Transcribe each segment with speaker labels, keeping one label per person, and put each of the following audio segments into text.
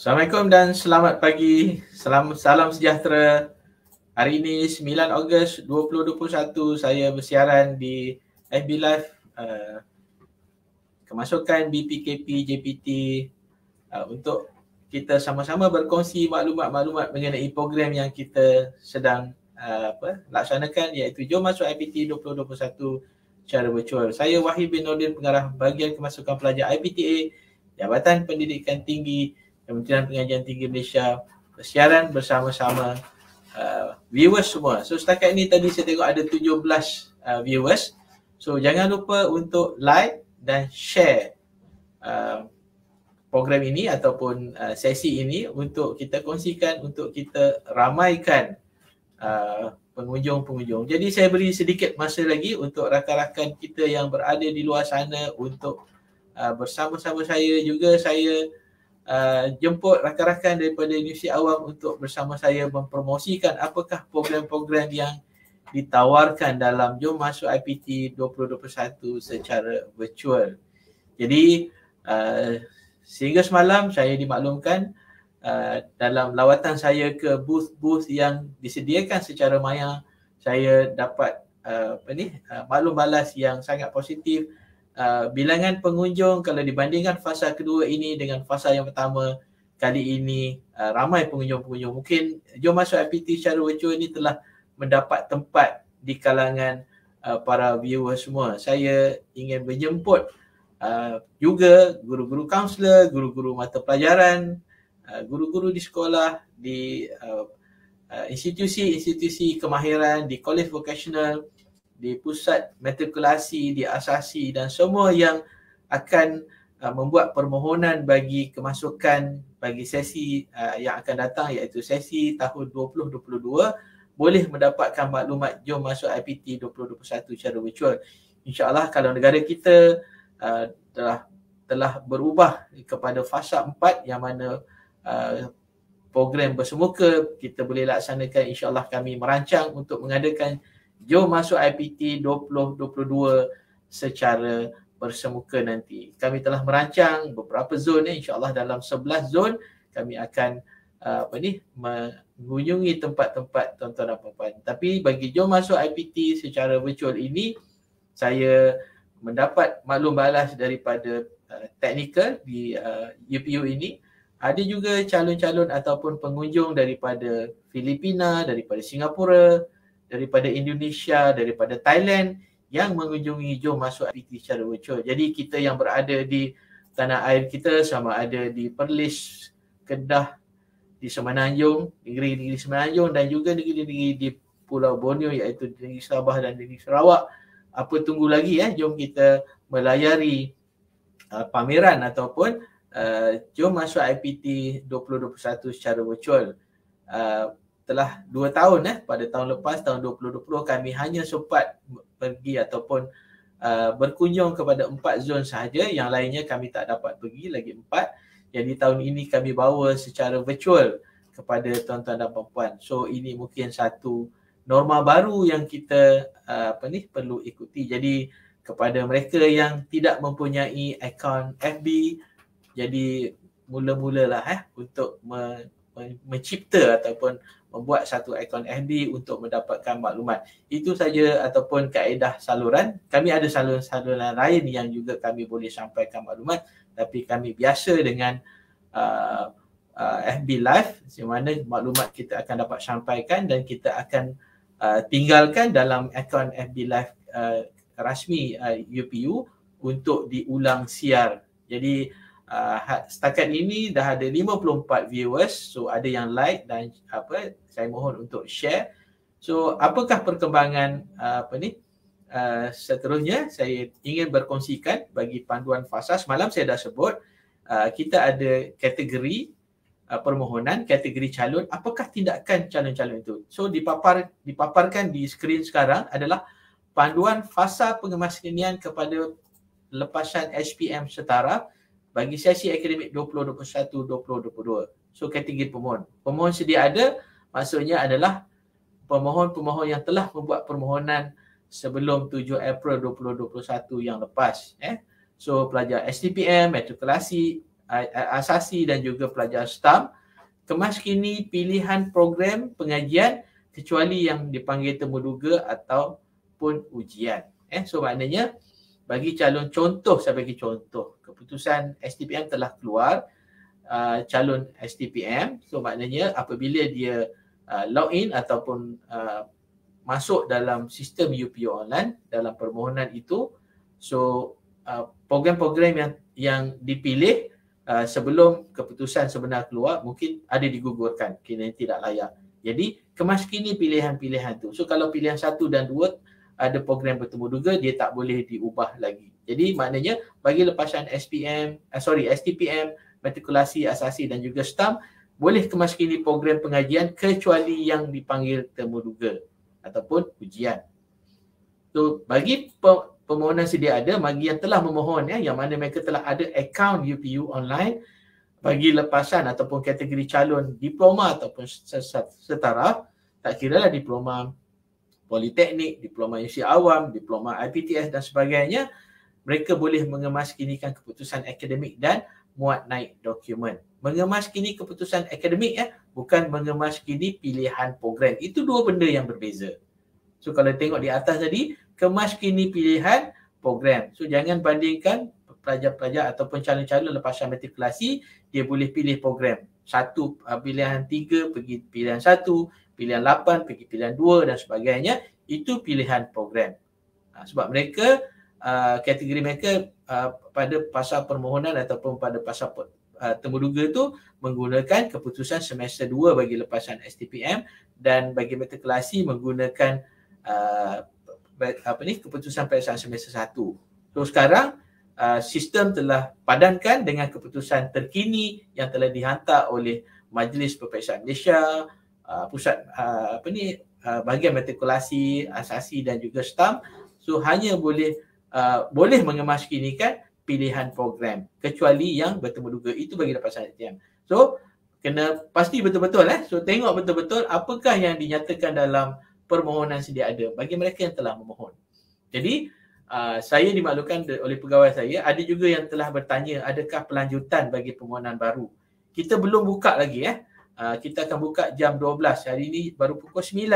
Speaker 1: Assalamualaikum dan selamat pagi. Salam sejahtera. Hari ini 9 Ogos 2021 saya bersiaran di FB Live kemasukan BPKP JPT untuk kita sama-sama berkongsi maklumat-maklumat mengenai program yang kita sedang laksanakan, iaitu Jom Masuk IPT 2021 secara virtual. Saya Wahid bin Nordin, pengarah bahagian kemasukan pelajar IPTA, Jabatan Pendidikan Tinggi Kementerian Pengajian Tinggi Malaysia, bersiaran bersama-sama viewers semua. So setakat ini tadi saya tengok ada 17 viewers. So jangan lupa untuk like dan share program ini ataupun sesi ini untuk kita kongsikan, untuk kita ramaikan pengunjung-pengunjung. Jadi saya beri sedikit masa lagi untuk rakan-rakan kita yang berada di luar sana untuk bersama-sama saya juga. Saya jemput rakan-rakan daripada Universiti Awam untuk bersama saya mempromosikan apakah program-program yang ditawarkan dalam Jom Masuk IPT 2021 secara virtual. Jadi sehingga semalam saya dimaklumkan dalam lawatan saya ke booth-booth yang disediakan secara maya, saya dapat maklum balas yang sangat positif. Bilangan pengunjung kalau dibandingkan fasa kedua ini dengan fasa yang pertama, kali ini ramai pengunjung-pengunjung. Mungkin Jom Masuk IPT secara virtual ini telah mendapat tempat di kalangan para viewer semua. Saya ingin menjemput juga guru-guru kaunselor, guru-guru mata pelajaran, guru-guru di sekolah, di institusi-institusi kemahiran, di kolej vocational, di pusat matrikulasi, di asasi dan semua yang akan membuat permohonan bagi kemasukan bagi sesi yang akan datang, iaitu sesi tahun 2022, boleh mendapatkan maklumat Jom Masuk IPT 2021 secara virtual. InsyaAllah kalau negara kita telah berubah kepada fasa 4 yang mana program bersemuka kita boleh laksanakan, insyaAllah kami merancang untuk mengadakan Jom Masuk IPT 2022 secara bersemuka nanti. Kami telah merancang beberapa zon, insyaAllah dalam 11 zon kami akan mengunjungi tempat-tempat tuan-tuan dan puan-puan. Tapi bagi Jom Masuk IPT secara virtual ini, saya mendapat maklum balas daripada teknikal di UPU ini. Ada juga calon-calon ataupun pengunjung daripada Filipina, daripada Singapura, daripada Indonesia, daripada Thailand yang mengunjungi Jom Masuk IPT secara virtual. Jadi kita yang berada di tanah air kita, sama ada di Perlis, Kedah, di Semenanjung, negeri-negeri Semenanjung dan juga negeri-negeri di Pulau Borneo, iaitu negeri Sabah dan negeri Sarawak. Apa tunggu lagi jom kita melayari pameran ataupun Jom Masuk IPT 2021 secara virtual. Telah 2 tahun pada tahun lepas, tahun 2020, kami hanya sempat pergi ataupun berkunjung kepada 4 zon sahaja. Yang lainnya kami tak dapat pergi lagi 4. Jadi tahun ini kami bawa secara virtual kepada tuan-tuan dan puan-puan. So ini mungkin satu norma baru yang kita perlu ikuti. Jadi kepada mereka yang tidak mempunyai akaun FB, jadi mula-mulalah untuk mencipta ataupun membuat satu akaun FB untuk mendapatkan maklumat. Itu saja ataupun kaedah saluran. Kami ada saluran-saluran lain yang juga kami boleh sampaikan maklumat, tapi kami biasa dengan FB Live, di mana maklumat kita akan dapat sampaikan dan kita akan tinggalkan dalam akaun FB Live rasmi UPU untuk diulang siar. Jadi setakat ini dah ada 54 viewers, so ada yang like dan saya mohon untuk share. So apakah perkembangan seterusnya? Saya ingin berkongsikan bagi panduan fasa. Semalam saya dah sebut kita ada kategori permohonan, kategori calon, apakah tindakan calon-calon itu. So dipaparkan di skrin sekarang adalah panduan fasa pengemasnian kepada lepasan SPM setara bagi sesi akademik 2021-2022. So kategori pemohon. Pemohon sedia ada, maksudnya adalah pemohon-pemohon yang telah membuat permohonan sebelum 7 April 2021 yang lepas. So pelajar STPM, matrikulasi, asasi dan juga pelajar STAM, kemaskini pilihan program pengajian kecuali yang dipanggil temuduga ataupun ujian. So maknanya bagi calon contoh, saya bagi contoh, keputusan STPM telah keluar, calon STPM, so maknanya apabila dia login ataupun masuk dalam sistem UPU online dalam permohonan itu, so program-program yang dipilih sebelum keputusan sebenar keluar mungkin ada digugurkan kerana tidak layak. Jadi kemaskini pilihan-pilihan tu. So kalau pilihan 1 dan 2 ada program bertemu duga, dia tak boleh diubah lagi. Jadi maknanya bagi lepasan STPM, matrikulasi asasi dan juga STAM boleh kemaskini program pengajian kecuali yang dipanggil temu duga ataupun ujian. So bagi permohonan sedia ada, bagi yang telah memohon yang mana mereka telah ada akaun UPU online, bagi lepasan ataupun kategori calon diploma ataupun setaraf, tak kira lah diploma politeknik, diploma UC awam, diploma IPTS dan sebagainya, mereka boleh mengemaskinikan keputusan akademik dan muat naik dokumen. Mengemaskini keputusan akademik bukan mengemaskini pilihan program. Itu dua benda yang berbeza. So kalau tengok di atas tadi, kemaskini pilihan program. So jangan bandingkan pelajar-pelajar ataupun calon-calon lepasan matrikulasi, dia boleh pilih program. Pilihan 3 pergi pilihan 1, pilihan 8 pergi pilihan 2 dan sebagainya. Itu pilihan program. Sebab mereka, kategori mereka pada pasal permohonan ataupun pada pasal temuduga tu menggunakan keputusan semester 2 bagi lepasan STPM dan bagi matrikulasi menggunakan keputusan peperiksaan semester 1. So sekarang sistem telah padankan dengan keputusan terkini yang telah dihantar oleh Majlis Peperiksaan Malaysia, pusat bahagian matrikulasi, asasi dan juga STAM. So hanya boleh mengemaskinikan pilihan program kecuali yang bertemu duga. Itu bagi lepasan STPM. So kena pasti betul-betul So tengok betul-betul apakah yang dinyatakan dalam permohonan sedia ada bagi mereka yang telah memohon. Jadi saya dimaklumkan oleh pegawai saya, ada juga yang telah bertanya adakah pelanjutan bagi permohonan baru. Kita belum buka lagi kita akan buka jam 12. Hari ini baru pukul 9.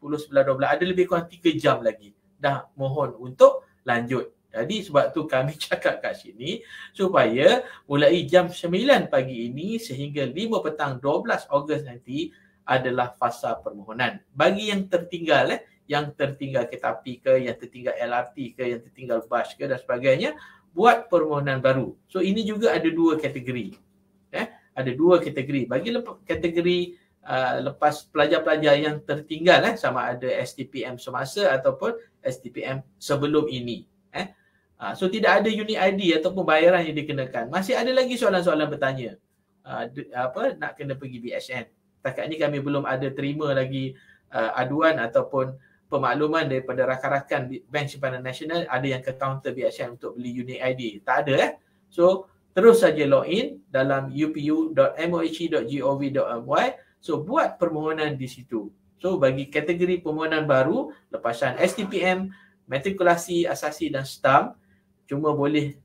Speaker 1: 10, 11, 12. Ada lebih kurang 3 jam lagi dah mohon untuk lanjut. Jadi sebab tu kami cakap kat sini supaya mulai jam 9 pagi ini sehingga 5 petang 12 Ogos nanti adalah fasa permohonan. Bagi yang tertinggal yang tertinggal kereta api ke, yang tertinggal LRT ke, yang tertinggal bas ke dan sebagainya, buat permohonan baru. So ini juga ada 2 kategori. Ada 2 kategori. Bagi kategori lepas pelajar-pelajar yang tertinggal sama ada STPM semasa ataupun STPM sebelum ini. So tidak ada unit ID ataupun bayaran yang dikenakan. Masih ada lagi soalan-soalan bertanya. Nak kena pergi BSN. Setakat ni kami belum ada terima lagi aduan ataupun pemakluman daripada rakan-rakan Bank Simpanan Nasional ada yang ke kaunter BSN untuk beli unit ID. Tak ada So terus saja login dalam upu.mohe.gov.my. So buat permohonan di situ. So bagi kategori permohonan baru, lepasan STPM, matrikulasi asasi dan STAM, cuma boleh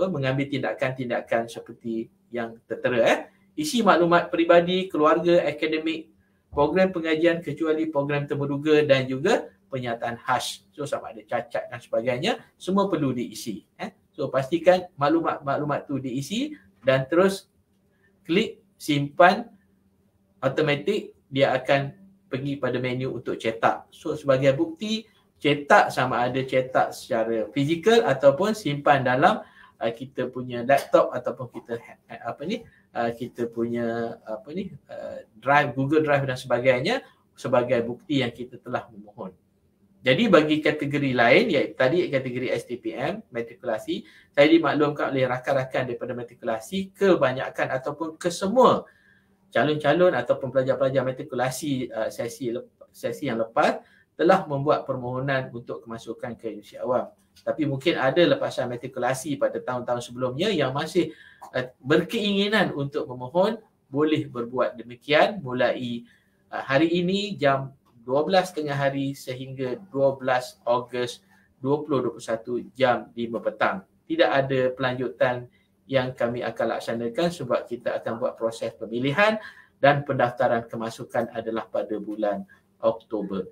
Speaker 1: mengambil tindakan-tindakan seperti yang tertera. Isi maklumat peribadi, keluarga, akademik, program pengajian kecuali program temuduga dan juga pernyataan khas. So sama ada cacat dan sebagainya, semua perlu diisi. So pastikan maklumat-maklumat tu diisi dan terus klik simpan, automatik dia akan pergi pada menu untuk cetak. So sebagai bukti, cetak sama ada cetak secara fizikal ataupun simpan dalam kita punya laptop ataupun kita kita punya drive, Google Drive dan sebagainya sebagai bukti yang kita telah memohon. Jadi bagi kategori lain, iaitu tadi kategori STPM, matrikulasi, saya dimaklumkan oleh rakan-rakan daripada matrikulasi, kebanyakan ataupun kesemua calon-calon ataupun pelajar-pelajar matrikulasi sesi yang lepas telah membuat permohonan untuk kemasukan ke UC awam. Tapi mungkin ada lepasan matrikulasi pada tahun-tahun sebelumnya yang masih berkeinginan untuk memohon, boleh berbuat demikian mulai hari ini jam 12 tengah hari sehingga 12 Ogos 2021 jam 5 petang. Tidak ada pelanjutan yang kami akan laksanakan sebab kita akan buat proses pemilihan dan pendaftaran kemasukan adalah pada bulan Oktober.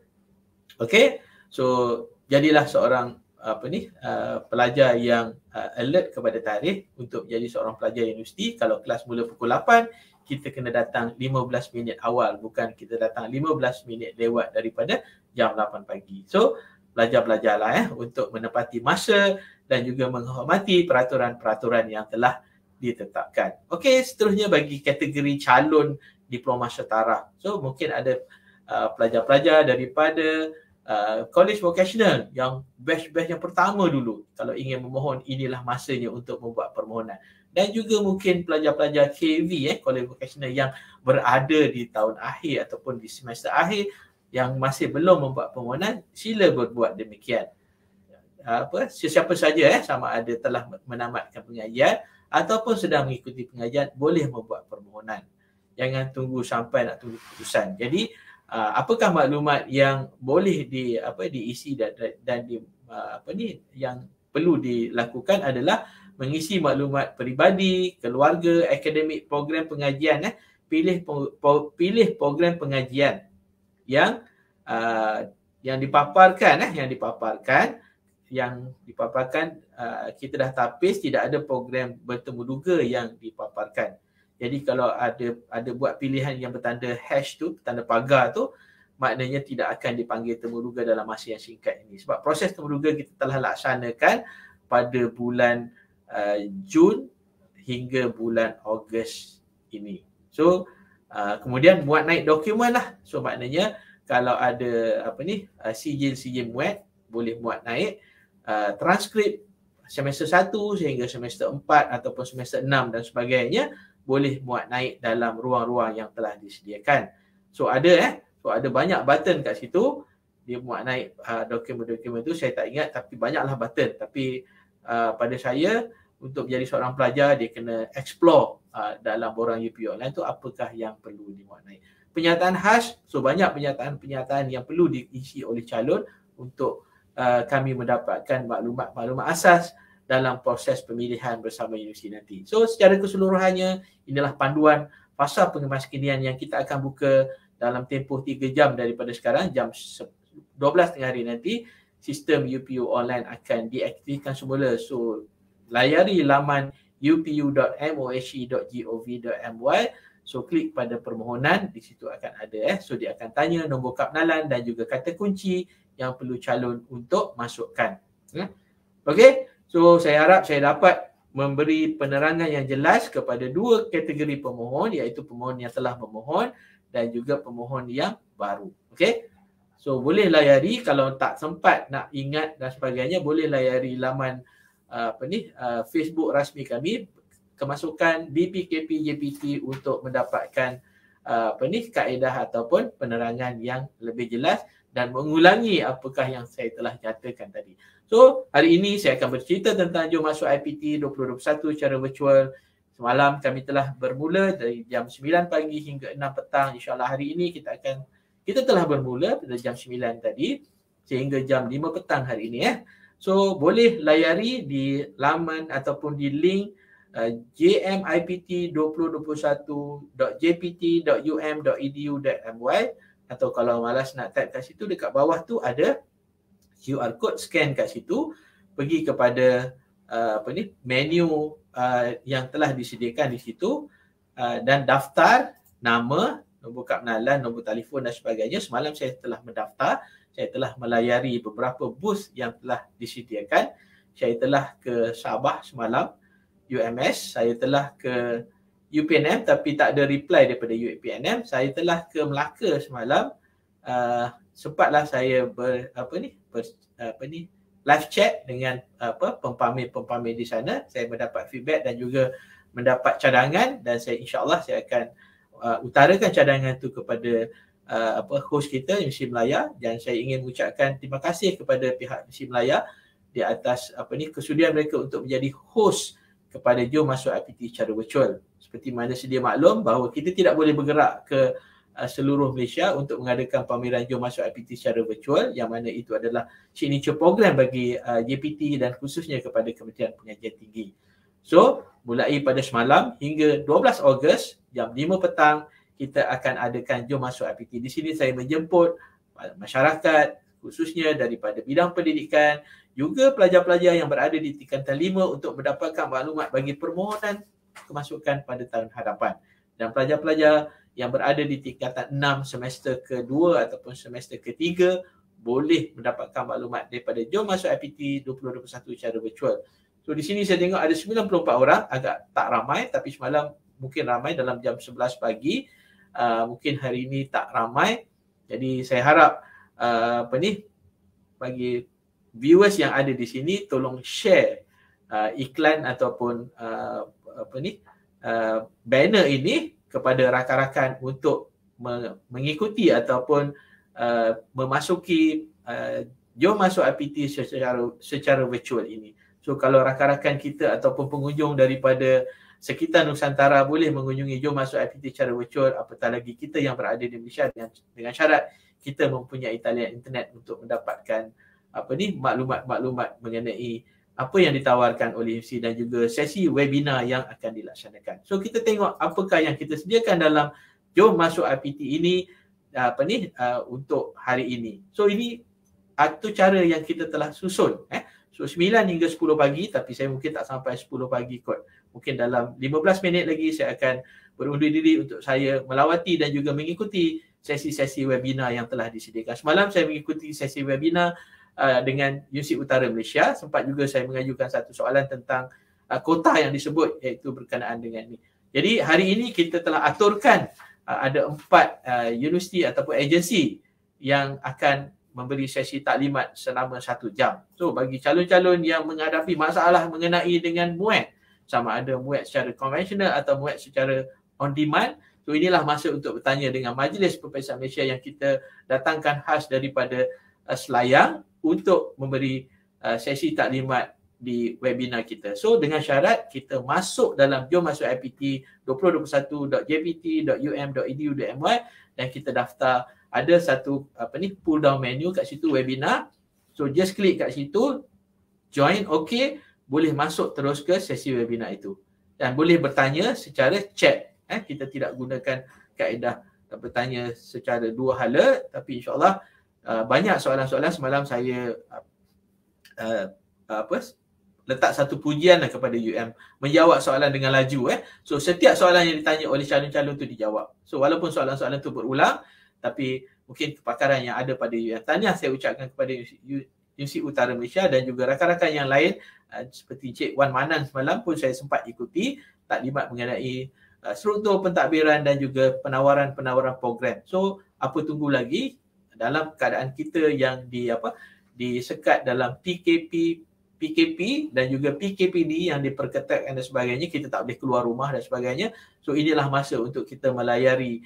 Speaker 1: Okey, so jadilah seorang pelajar yang alert kepada tarikh untuk jadi seorang pelajar universiti. Kalau kelas mula pukul 8, kita kena datang 15 minit awal, bukan kita datang 15 minit lewat daripada jam 8 pagi. So belajar-belajarlah untuk menepati masa dan juga menghormati peraturan-peraturan yang telah ditetapkan. Okey, seterusnya bagi kategori calon diploma setara. So mungkin ada pelajar-pelajar daripada college vocational yang batch-batch yang pertama dulu. Kalau ingin memohon, inilah masanya untuk membuat permohonan. Dan juga mungkin pelajar-pelajar KV, college vocational yang berada di tahun akhir ataupun di semester akhir yang masih belum membuat permohonan, sila berbuat demikian. Sesiapa saja sama ada telah menamatkan pengajian ataupun sedang mengikuti pengajian boleh membuat permohonan. Jangan tunggu sampai nak tunggu keputusan. Jadi apakah maklumat yang boleh diisi dan yang perlu dilakukan adalah mengisi maklumat peribadi, keluarga, akademik, program pengajian. Pilih program pengajian yang dipaparkan kita dah tapis, tidak ada program bertemu duga yang dipaparkan. Jadi kalau ada buat pilihan yang bertanda hash tu, tanda pagar tu, maknanya tidak akan dipanggil temuduga dalam masa yang singkat ini. Sebab proses temuduga kita telah laksanakan pada bulan Jun hingga bulan Ogos ini. So kemudian muat naik dokumen lah. So maknanya kalau ada sijil-sijil muat, boleh muat naik transkrip semester 1 sehingga semester 4 ataupun semester 6 dan sebagainya, boleh muat naik dalam ruang-ruang yang telah disediakan. So ada banyak button kat situ. Dia muat naik dokumen-dokumen tu, saya tak ingat, tapi banyaklah button. Tapi pada saya, untuk menjadi seorang pelajar, dia kena explore dalam borang UPU online tu apakah yang perlu dimuat naik. Penyataan khas, so banyak penyataan yang perlu diisi oleh calon untuk kami mendapatkan maklumat asas dalam proses pemilihan bersama universiti nanti. So secara keseluruhannya, inilah panduan fasa pengemas-kinian yang kita akan buka dalam tempoh 3 jam daripada sekarang, jam 12 tengah hari nanti. Sistem UPU online akan diaktifkan semula. So layari laman upu.mohe.gov.my. So klik pada permohonan, di situ akan ada so dia akan tanya nombor kad pengenalan dan juga kata kunci yang perlu calon untuk masukkan. Okey. So saya harap saya dapat memberi penerangan yang jelas kepada dua kategori pemohon, iaitu pemohon yang telah memohon dan juga pemohon yang baru. Okey. So boleh layari, kalau tak sempat nak ingat dan sebagainya, boleh layari laman Facebook rasmi kami, kemasukan BPKP JPT, untuk mendapatkan kaedah ataupun penerangan yang lebih jelas dan mengulangi apakah yang saya telah nyatakan tadi. So, hari ini saya akan bercerita tentang Jom Masuk IPT 2021 secara virtual. Semalam kami telah bermula dari jam 9 pagi hingga 6 petang. InsyaAllah hari ini kita telah bermula pada jam 9 tadi sehingga jam 5 petang hari ini. So, boleh layari di laman ataupun di link jmipt2021.jpt.um.edu.my, atau kalau malas nak type kat situ, dekat bawah tu ada QR code, scan kat situ, pergi kepada menu yang telah disediakan di situ dan daftar nama, nombor kad pengenalan, nombor telefon dan sebagainya. Semalam saya telah mendaftar, saya telah melayari beberapa booth yang telah disediakan. Saya telah ke Sabah semalam, UMS, saya telah ke UPNM tapi tak ada reply daripada UPNM. Saya telah ke Melaka semalam. Sempatlah saya live chat dengan pempamir di sana. Saya mendapat feedback dan juga mendapat cadangan, dan saya insya-Allah saya akan utarakan cadangan itu kepada host kita Universiti Melaya, dan saya ingin mengucapkan terima kasih kepada pihak Universiti Melaya di atas kesudian mereka untuk menjadi host kepada Jom Masuk IPT secara virtual. Seperti mana sedia maklum bahawa kita tidak boleh bergerak ke seluruh Malaysia untuk mengadakan pameran Jom Masuk IPT secara virtual, yang mana itu adalah signature program bagi JPT dan khususnya kepada Kementerian Pengajian Tinggi. So mulai pada semalam hingga 12 Ogos jam 5 petang kita akan adakan Jom Masuk IPT. Di sini saya menjemput masyarakat khususnya daripada bidang pendidikan, juga pelajar-pelajar yang berada di tingkatan 5 untuk mendapatkan maklumat bagi permohonan kemasukan pada tahun hadapan. Dan pelajar-pelajar yang berada di tingkatan 6 semester kedua ataupun semester ketiga boleh mendapatkan maklumat daripada Jom Masuk IPT 2021 secara virtual. So di sini saya tengok ada 94 orang, agak tak ramai, tapi semalam mungkin ramai dalam jam 11 pagi. Mungkin hari ini tak ramai. Jadi saya harap bagi viewers yang ada di sini tolong share iklan ataupun banner ini kepada rakan-rakan untuk mengikuti ataupun memasuki Jom Masuk IPT secara virtual ini. So kalau rakan-rakan kita ataupun pengunjung daripada sekitar Nusantara boleh mengunjungi Jom Masuk IPT secara virtual, apatah lagi kita yang berada di Malaysia dengan syarat kita mempunyai talian internet untuk mendapatkan maklumat-maklumat mengenai apa yang ditawarkan oleh UC dan juga sesi webinar yang akan dilaksanakan. So kita tengok apakah yang kita sediakan dalam Jom Masuk IPT ini untuk hari ini. So ini itu cara yang kita telah susun. So 9 hingga 10 pagi, tapi saya mungkin tak sampai 10 pagi kot. Mungkin dalam 15 minit lagi saya akan berundur diri untuk saya melawati dan juga mengikuti sesi-sesi webinar yang telah disediakan. Semalam saya mengikuti sesi webinar dengan Universiti Utara Malaysia. Sempat juga saya mengajukan satu soalan tentang kota yang disebut, iaitu berkenaan dengan ini. Jadi hari ini kita telah aturkan ada 4 universiti ataupun agensi yang akan memberi sesi taklimat selama 1 jam. So bagi calon-calon yang menghadapi masalah mengenai dengan MUET, sama ada MUET secara konvensional atau MUET secara on demand, so inilah masa untuk bertanya dengan Majlis Peperiksaan Malaysia yang kita datangkan khas daripada Selayang untuk memberi sesi taklimat di webinar kita. So dengan syarat kita masuk dalam Jom Masuk IPT 2021.jpt.um.edu.my dan kita daftar. Ada satu pull down menu kat situ, webinar. So just klik kat situ, join, okay, boleh masuk terus ke sesi webinar itu. Dan boleh bertanya secara chat. Kita tidak gunakan kaedah bertanya secara dua hala, tapi insyaAllah banyak soalan-soalan. Semalam saya letak satu pujian kepada UM menjawab soalan dengan laju. So setiap soalan yang ditanya oleh calon-calon tu dijawab. So walaupun soalan-soalan tu berulang, tapi mungkin kepakaran yang ada pada UM. Tahniah saya ucapkan kepada Universiti Utara Malaysia dan juga rakan-rakan yang lain seperti Cik Wan Manan semalam pun saya sempat ikuti taklimat mengenai struktur pentadbiran dan juga penawaran-penawaran program. So apa tunggu lagi dalam keadaan kita yang disekat dalam PKP dan juga PKPD yang diperketatkan dan sebagainya, kita tak boleh keluar rumah dan sebagainya. So inilah masa untuk kita melayari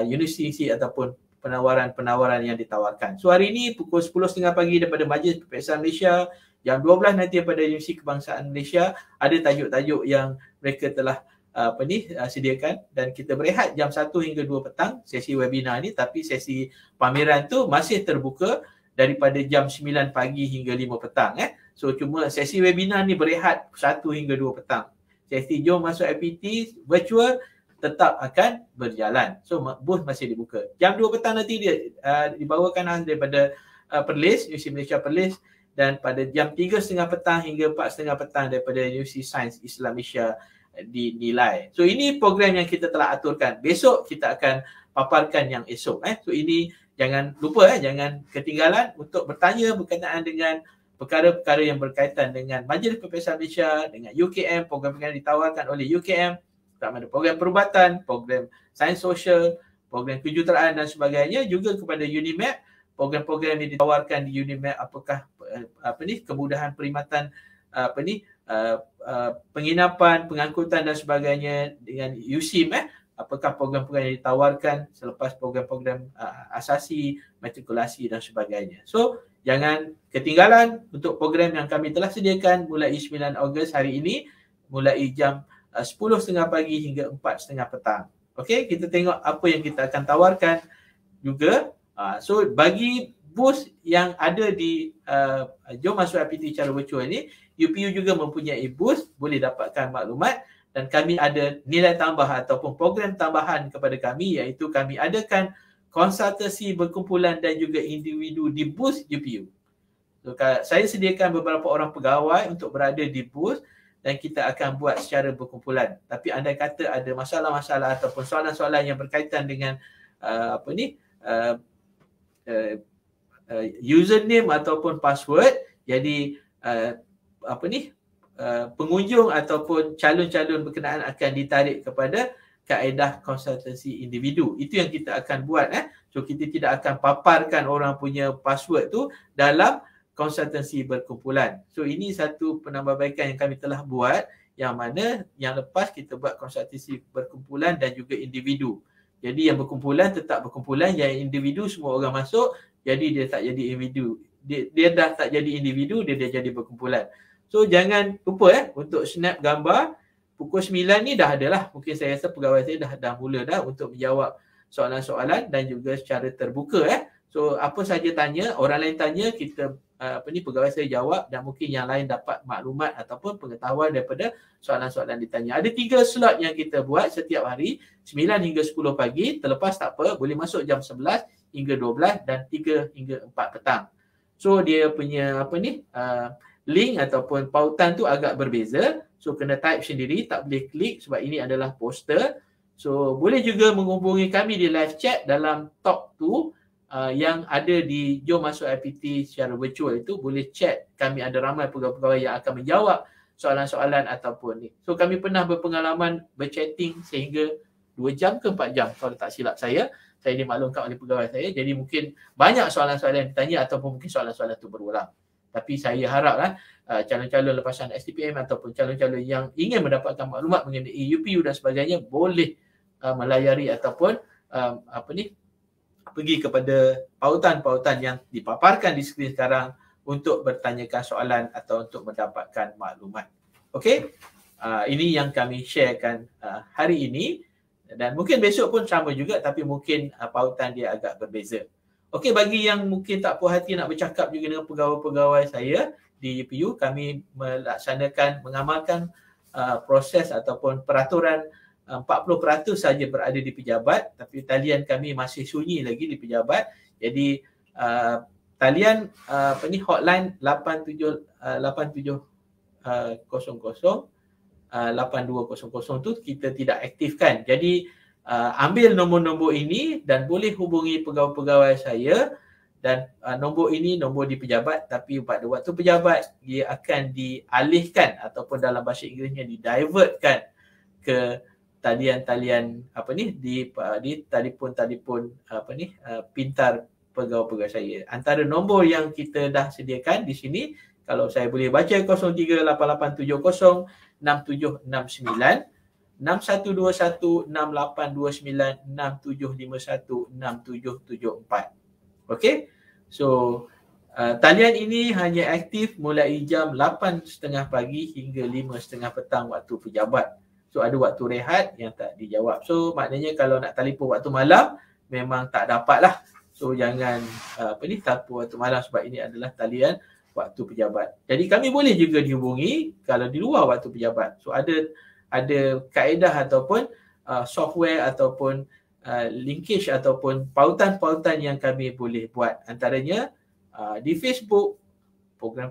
Speaker 1: universiti ataupun penawaran-penawaran yang ditawarkan. So hari ini pukul 10.30 pagi daripada Majlis Peperiksaan Malaysia, jam 12 nanti daripada Universiti Kebangsaan Malaysia, ada tajuk-tajuk yang mereka telah sediakan dan kita berehat jam 1 hingga 2 petang sesi webinar ni, tapi sesi pameran tu masih terbuka daripada jam 9 pagi hingga 5 petang. So cuma sesi webinar ni berehat 1 hingga 2 petang. Sesi Jom Masuk IPT virtual tetap akan berjalan. So booth masih dibuka. Jam 2 petang nanti dia dibawakan daripada Perlis, Universiti Malaysia Perlis, dan pada jam 3.30 petang hingga 4.30 petang daripada Universiti Sains Islam Malaysia di Nilai. So ini program yang kita telah aturkan. Besok kita akan paparkan yang esok. So ini jangan lupa, jangan ketinggalan untuk bertanya berkenaan dengan perkara-perkara yang berkaitan dengan Majlis Peperiksaan Malaysia, dengan UKM, program-program yang ditawarkan oleh UKM, ada program perubatan, program sains sosial, program kejuruteraan dan sebagainya, juga kepada UNIMAP, program-program yang ditawarkan di UNIMAP, apakah kemudahan perkhidmatan penginapan, pengangkutan dan sebagainya dengan USIM, apakah program-program yang ditawarkan selepas program-program asasi, matrikulasi dan sebagainya. So jangan ketinggalan untuk program yang kami telah sediakan mulai 9 Ogos hari ini, mulai jam 10.30 pagi hingga 4.30 petang. Okey, kita tengok apa yang kita akan tawarkan juga. So bagi booth yang ada di Jom Masuk IPT secara virtual ni, UPU juga mempunyai booth, boleh dapatkan maklumat, dan kami ada nilai tambah ataupun program tambahan kepada kami, iaitu kami adakan konsultasi berkumpulan dan juga individu di booth UPU. So, saya sediakan beberapa orang pegawai untuk berada di booth dan kita akan buat secara berkumpulan. Tapi andai kata ada masalah-masalah ataupun soalan-soalan yang berkaitan dengan username ataupun password, jadi pengunjung ataupun calon-calon berkenaan akan ditarik kepada kaedah konsultasi individu. Itu yang kita akan buat. So kita tidak akan paparkan orang punya password tu dalam konsultasi berkumpulan. So ini satu penambahbaikan yang kami telah buat, yang mana yang lepas kita buat konsultasi berkumpulan dan juga individu. Jadi yang berkumpulan tetap berkumpulan, yang individu semua orang masuk, jadi dia tak jadi individu. Dia dah tak jadi individu, dia jadi berkumpulan. So jangan lupa untuk snap gambar. Pukul 9 ni dah adalah. Mungkin saya rasa pegawai saya dah mula dah untuk menjawab soalan-soalan dan juga secara terbuka. So apa saja tanya, orang lain tanya, kita pegawai saya jawab, dan mungkin yang lain dapat maklumat ataupun pengetahuan daripada soalan-soalan ditanya. Ada 3 slot yang kita buat setiap hari, 9 hingga 10 pagi, terlepas tak apa, boleh masuk jam 11 hingga 12 dan 3 hingga 4 petang. So dia punya link ataupun pautan tu agak berbeza. So kena type sendiri, tak boleh klik sebab ini adalah poster. So boleh juga menghubungi kami di live chat dalam talk tu yang ada di Jom Masuk IPT secara virtual itu. Boleh chat, kami ada ramai pegawai-pegawai yang akan menjawab soalan-soalan ataupun ni. So kami pernah berpengalaman berchatting sehingga 2 jam ke 4 jam kalau tak silap saya dimaklumkan oleh pegawai saya. Jadi mungkin banyak soalan-soalan yang ditanya ataupun mungkin soalan-soalan itu berulang. Tapi saya haraplah calon-calon lepasan STPM ataupun calon-calon yang ingin mendapatkan maklumat mengenai UPU dan sebagainya boleh melayari ataupun pergi kepada pautan-pautan yang dipaparkan di skrin sekarang untuk bertanyakan soalan atau untuk mendapatkan maklumat. Okey, ini yang kami sharekan hari ini, dan mungkin besok pun sama juga, tapi mungkin pautan dia agak berbeza. Okey, bagi yang mungkin tak puas hati nak bercakap juga dengan pegawai-pegawai saya di UPU, kami mengamalkan proses ataupun peraturan 40% saja berada di pejabat, tapi talian kami masih sunyi lagi di pejabat. Jadi talian hotline 8200 tu kita tidak aktifkan. Jadi ambil nombor-nombor ini dan boleh hubungi pegawai-pegawai saya, dan nombor ini nombor di pejabat, tapi pada waktu pejabat dia akan dialihkan ataupun dalam bahasa Inggerisnya didivertkan ke talian-talian di telefon pintar pegawai-pegawai saya. Antara nombor yang kita dah sediakan di sini, kalau saya boleh baca, 038870 6769, 6121 6829 6751 6774. Okey. So talian ini hanya aktif mulai jam 8.30 pagi hingga 5.30 petang waktu pejabat. So ada waktu rehat yang tak dijawab. So maknanya kalau nak telefon waktu malam memang tak dapat lah. So jangan telefon waktu malam sebab ini adalah talian waktu pejabat. Jadi kami boleh juga dihubungi kalau di luar waktu pejabat. So ada kaedah ataupun software ataupun linkage ataupun pautan-pautan yang kami boleh buat. Antaranya di Facebook, program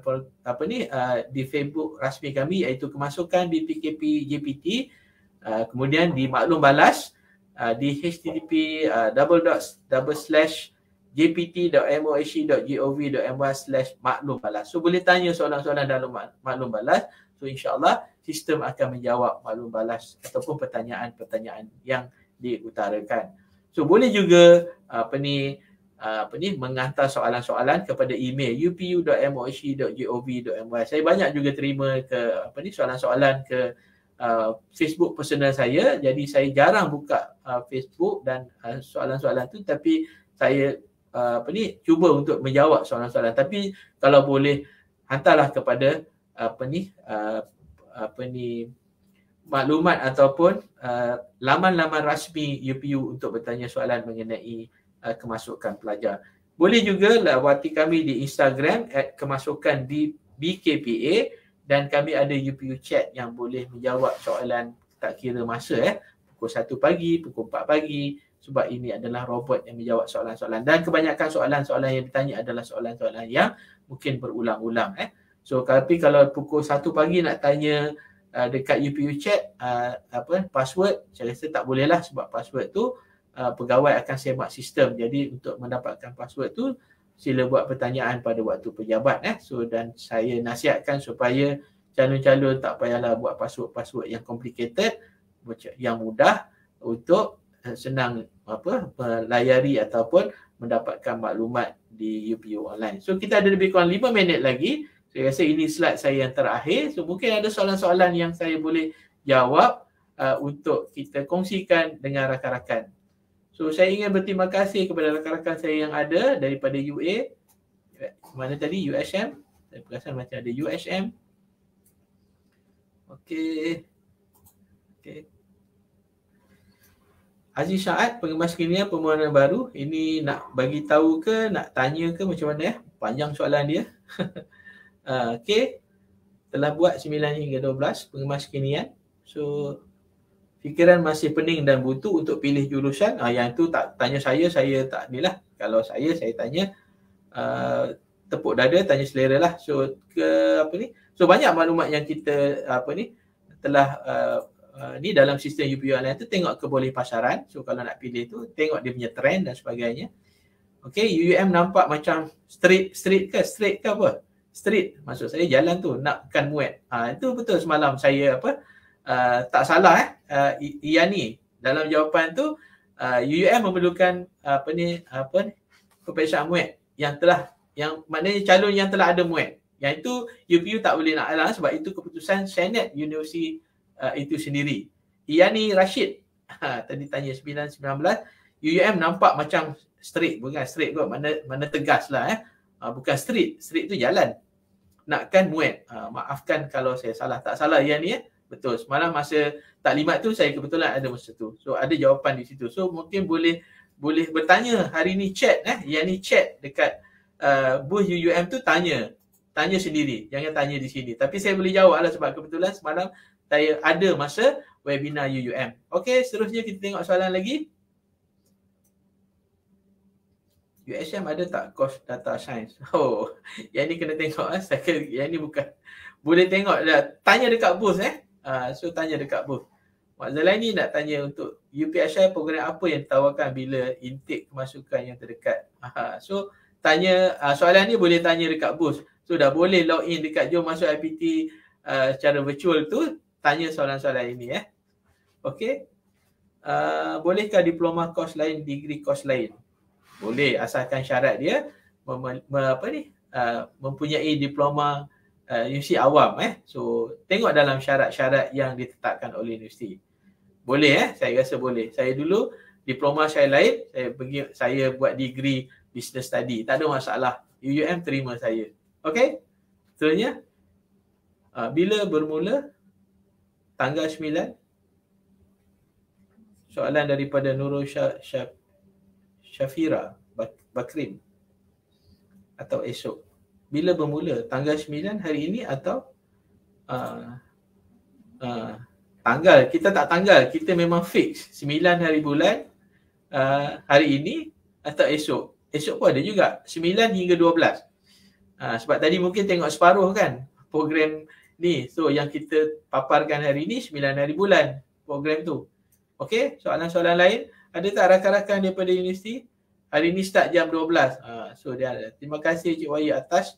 Speaker 1: di Facebook rasmi kami iaitu Kemasukan BPKP JPT, kemudian di Maklum Balas di http://jpt.mohe.gov.my/maklum balas. So boleh tanya soalan-soalan dalam Maklum Balas. So insya-Allah sistem akan menjawab maklum balas ataupun pertanyaan-pertanyaan yang diutarakan. So boleh juga menghantar soalan-soalan kepada email upu.mohe.gov.my. Saya banyak juga terima soalan-soalan ke Facebook personal saya. Jadi saya jarang buka Facebook dan soalan-soalan tu, tapi saya cuba untuk menjawab soalan-soalan. Tapi kalau boleh hantarlah kepada maklumat ataupun laman-laman rasmi UPU untuk bertanya soalan mengenai kemasukan pelajar. Boleh juga lawati kami di Instagram @kemasukan di BKPA, dan kami ada UPU chat yang boleh menjawab soalan tak kira masa pukul 1 pagi, pukul 4 pagi, sebab ini adalah robot yang menjawab soalan-soalan, dan kebanyakan soalan-soalan yang ditanya adalah soalan-soalan yang mungkin berulang-ulang. So tapi kalau pukul 1 pagi nak tanya dekat UPU chat password, saya rasa tak boleh lah, sebab password tu pegawai akan semak sistem. Jadi untuk mendapatkan password tu sila buat pertanyaan pada waktu pejabat. So dan saya nasihatkan supaya calon-calon tak payahlah buat password yang complicated, yang mudah untuk senang melayari ataupun mendapatkan maklumat di UPU online. So kita ada lebih kurang 5 minit lagi. Saya rasa ini slide saya yang terakhir. So mungkin ada soalan-soalan yang saya boleh jawab untuk kita kongsikan dengan rakan-rakan. So saya ingin berterima kasih kepada rakan-rakan saya yang ada daripada UA. Mana tadi? USM. Saya perasan macam ada USM. Okey. Aziz Syaad, pengemas kimia permohonan baru. Ini nak bagi tahu ke, nak tanya ke macam mana? Panjang soalan dia. Okey. Telah buat 9 hingga 12 pengemas kinian. So fikiran masih pening dan buntu untuk pilih jurusan. Yang tu tak tanya saya tak nilah. Kalau saya tanya tepuk dada, tanya selera lah. So so banyak maklumat yang kita telah ni dalam sistem UPU online tu, tengok keboleh pasaran. So kalau nak pilih tu, tengok dia punya trend dan sebagainya. Okey, UUM nampak macam straight ke apa? Street, maksud saya jalan tu, nakkan muat. Itu betul semalam saya tak salah Yani dalam jawapan tu, UUM memerlukan peperiksaan muat yang maknanya calon yang telah ada muat. Yang itu UPU tak boleh nak halang sebab itu keputusan Senate Universiti itu sendiri. Yani Rashid tadi tanya 9-19, UUM nampak macam straight, bukan straight kot, mana tegas lah bukan street tu jalan, nakkan muat. Maafkan kalau saya salah, tak salah Yani betul. Semalam masa taklimat tu saya kebetulan ada masa tu. So ada jawapan di situ. So mungkin boleh bertanya hari ni chat Yani chat dekat booth UUM tu, tanya sendiri, jangan tanya di sini. Tapi saya boleh jawab lah sebab kebetulan semalam saya ada masa webinar UUM. Okey, seterusnya kita tengok soalan lagi. USM ada tak course data science? Yang ni kena tengok yang ni bukan. Boleh tengok dah. Tanya dekat booth so tanya dekat booth. Mak Zalaini nak tanya untuk UPSI program apa yang ditawarkan bila intake kemasukan yang terdekat. So tanya soalan ni boleh tanya dekat booth. So dah boleh log in dekat Jom Masuk IPT secara virtual tu, tanya soalan-soalan ini Okey. Bolehkah diploma kos lain, degree kos lain? Boleh, asalkan syarat dia mempunyai diploma universiti awam So tengok dalam syarat-syarat yang ditetapkan oleh universiti. Boleh saya rasa boleh. Saya dulu diploma saya lain, saya buat degree business study, tak ada masalah. UUM terima saya. Okey. Seterusnya, bila bermula? Tanggal 9. Soalan daripada Nurul Syafira Bakrin. Atau esok. Bila bermula? Tanggal 9 hari ini atau tanggal? Kita tak tanggal. Kita memang fix. 9 hari bulan hari ini atau esok. Esok pun ada juga. 9 hingga 12. Sebab tadi mungkin tengok separuh kan program ni. So yang kita paparkan hari ni 9 hari bulan program tu. Okey, soalan-soalan lain. Ada tak rakan-rakan daripada universiti? Hari ni start jam 12. So dia ada. Terima kasih Cik Wahyu atas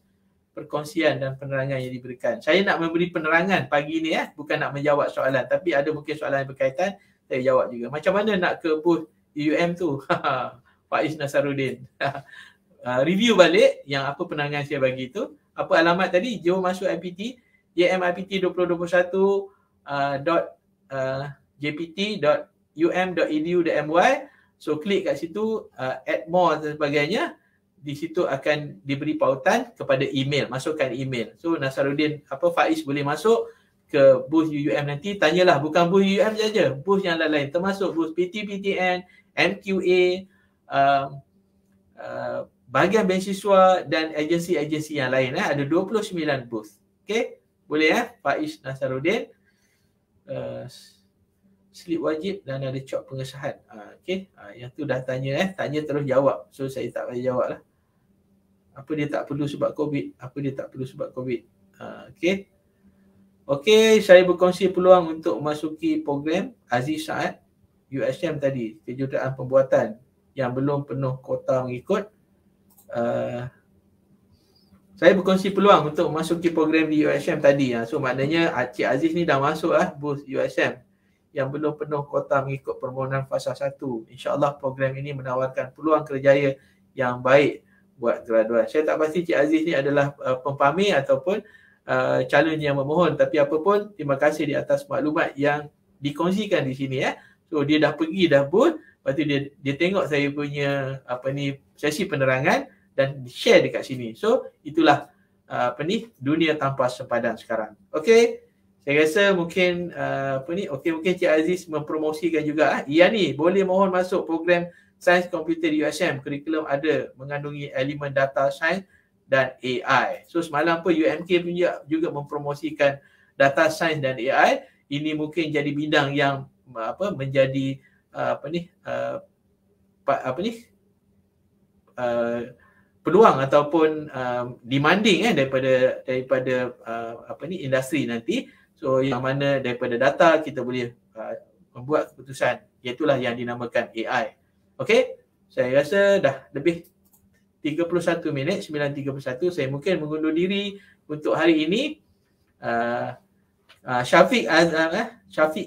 Speaker 1: perkongsian dan penerangan yang diberikan. Saya nak memberi penerangan pagi ni bukan nak menjawab soalan, tapi ada mungkin soalan yang berkaitan, saya jawab juga. Macam mana nak ke booth UUM tu? Faiz Nasaruddin. Review balik yang apa penerangan saya bagi tu. Apa alamat tadi? Jom Masuk IPT, jmipt2021.jpt.um.edu.my. So klik kat situ, add more dan sebagainya. Di situ akan diberi pautan kepada email, masukkan email. So Nasaruddin Faiz boleh masuk ke booth UUM nanti, tanyalah, bukan booth UUM saja, booth yang lain-lain termasuk booth PT-PTN, MQA, bahagian beasiswa dan agensi-agensi yang lain. Ada 29 booth. Okey, boleh Faiz Nasaruddin. Slip wajib dan ada cop pengesahan. Okey, yang tu dah tanya tanya terus jawab. So saya tak payah jawab lah. Apa dia tak perlu sebab COVID? Apa dia tak perlu sebab COVID? Okey. Okey, saya berkongsi peluang untuk memasuki program Aziz Saad USM tadi, kejuruteraan pembuatan yang belum penuh kota mengikut. Saya berkongsi peluang untuk memasuki program di USM tadi. So maknanya Cik Aziz ni dah masuk booth USM yang belum penuh kota mengikut permohonan fasa 1. InsyaAllah program ini menawarkan peluang kerjaya yang baik buat tuan-tuan. Saya tak pasti Cik Aziz ni adalah pempamir ataupun calon yang memohon, tapi apa pun terima kasih di atas maklumat yang dikongsikan di sini So dia dah pergi dah booth, lepas tu dia tengok saya punya sesi penerangan dan share dekat sini. So itulah dunia tanpa sempadan sekarang. Okey. Saya rasa mungkin mungkin Cik Aziz mempromosikan juga ia ni boleh mohon masuk program Sains Komputer di USM. Kurikulum ada mengandungi elemen data science dan AI. So semalam pun UMK juga mempromosikan data science dan AI. Ini mungkin jadi bidang yang menjadi peluang ataupun demanding daripada industri nanti. So yang mana daripada data kita boleh membuat keputusan, iaitulah yang dinamakan AI. Okey, saya rasa dah lebih 31 minit, 9.31. Saya mungkin mengundur diri untuk hari ini. Syafiq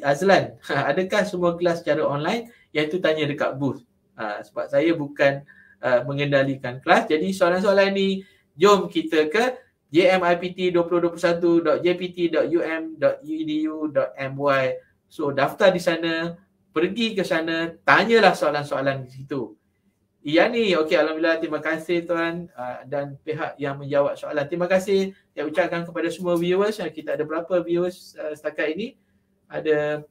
Speaker 1: Azlan, adakah semua kelas secara online? Yang itu tanya dekat booth. Sebab saya bukan mengendalikan kelas. Jadi soalan-soalan ni jom kita ke jmipt2021.jpt.um.edu.my. So daftar di sana, pergi ke sana, tanyalah soalan-soalan di situ. Ni okey, alhamdulillah, terima kasih tuan dan pihak yang menjawab soalan. Terima kasih saya ucapkan kepada semua viewers. Kita ada berapa viewers setakat ini? Ada,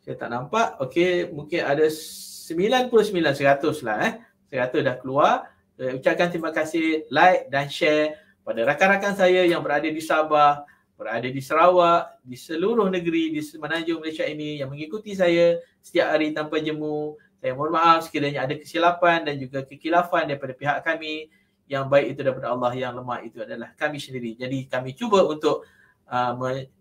Speaker 1: saya tak nampak. Okey, mungkin ada 99, 100 lah 100 dah keluar. Saya ucapkan terima kasih, like dan share pada rakan-rakan saya yang berada di Sabah, berada di Sarawak, di seluruh negeri di semenanjung Malaysia ini yang mengikuti saya setiap hari tanpa jemu. Saya mohon maaf sekiranya ada kesilapan dan juga kekilafan daripada pihak kami. Yang baik itu daripada Allah, yang lemah itu adalah kami sendiri. Jadi kami cuba untuk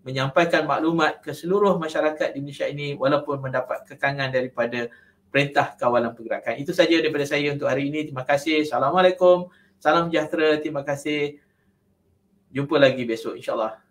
Speaker 1: menyampaikan maklumat ke seluruh masyarakat di Malaysia ini walaupun mendapat kekangan daripada Perintah Kawalan Pergerakan. Itu saja daripada saya untuk hari ini. Terima kasih. Assalamualaikum. Salam sejahtera. Terima kasih. Jumpa lagi besok insyaAllah.